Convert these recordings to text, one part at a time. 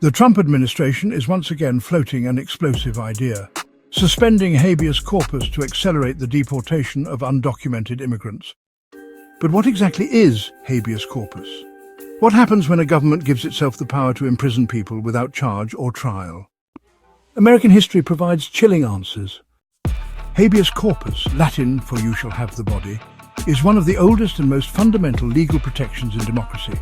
The Trump administration is once again floating an explosive idea: suspending habeas corpus to accelerate the deportation of undocumented immigrants. But what exactly is habeas corpus? What happens when a government gives itself the power to imprison people without charge or trial? American history provides chilling answers. Habeas corpus, Latin for "you shall have the body," is one of the oldest and most fundamental legal protections in democracy.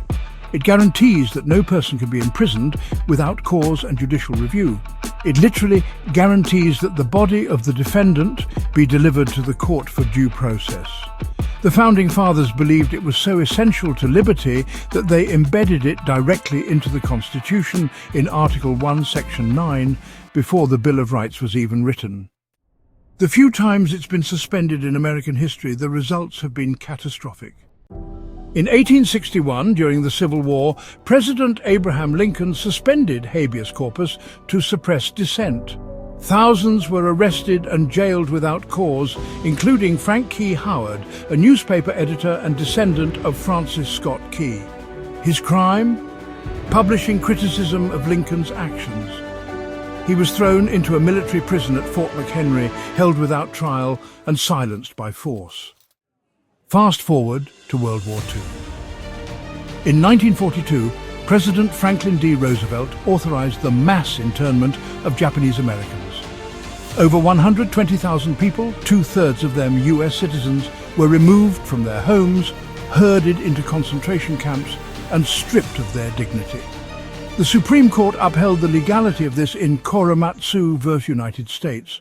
It guarantees that no person can be imprisoned without cause and judicial review. It literally guarantees that the body of the defendant be delivered to the court for due process. The Founding Fathers believed it was so essential to liberty that they embedded it directly into the Constitution in Article 1, Section 9, before the Bill of Rights was even written. The few times it's been suspended in American history, the results have been catastrophic. In 1861, during the Civil War, President Abraham Lincoln suspended habeas corpus to suppress dissent. Thousands were arrested and jailed without cause, including Frank Key Howard, a newspaper editor and descendant of Francis Scott Key. His crime? Publishing criticism of Lincoln's actions. He was thrown into a military prison at Fort McHenry, held without trial and silenced by force. Fast forward to World War II. In 1942, President Franklin D. Roosevelt authorized the mass internment of Japanese Americans. Over 120,000 people, two-thirds of them US citizens, were removed from their homes, herded into concentration camps, and stripped of their dignity. The Supreme Court upheld the legality of this in Korematsu v. United States.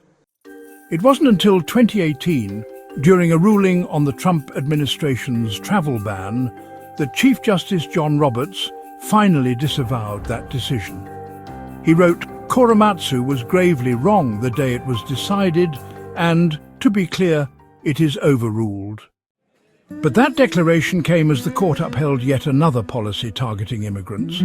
It wasn't until 2018, during a ruling on the Trump administration's travel ban, that Chief Justice John Roberts finally disavowed that decision. He wrote, "Korematsu was gravely wrong the day it was decided, and, to be clear, it is overruled." But that declaration came as the court upheld yet another policy targeting immigrants.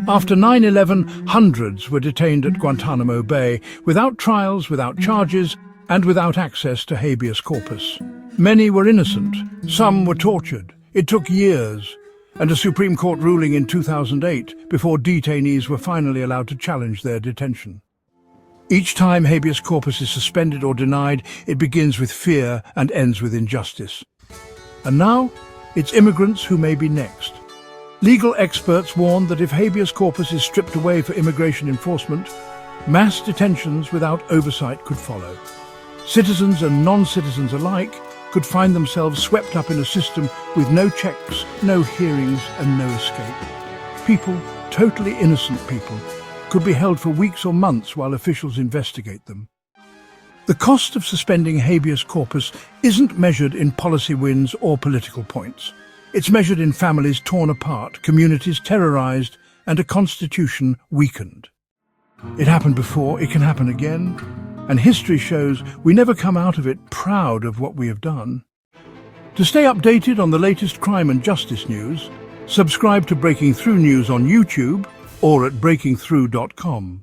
After 9/11, hundreds were detained at Guantanamo Bay, without trials, without charges, and without access to habeas corpus. Many were innocent, some were tortured. It took years, and a Supreme Court ruling in 2008 before detainees were finally allowed to challenge their detention. Each time habeas corpus is suspended or denied, it begins with fear and ends with injustice. And now, it's immigrants who may be next. Legal experts warn that if habeas corpus is stripped away for immigration enforcement, mass detentions without oversight could follow. Citizens and non-citizens alike could find themselves swept up in a system with no checks, no hearings, and no escape. People, totally innocent people, could be held for weeks or months while officials investigate them. The cost of suspending habeas corpus isn't measured in policy wins or political points. It's measured in families torn apart, communities terrorized, and a constitution weakened. It happened before, it can happen again. And history shows we never come out of it proud of what we have done. To stay updated on the latest crime and justice news, subscribe to Breaking Through News on YouTube or at breakingthrough.com.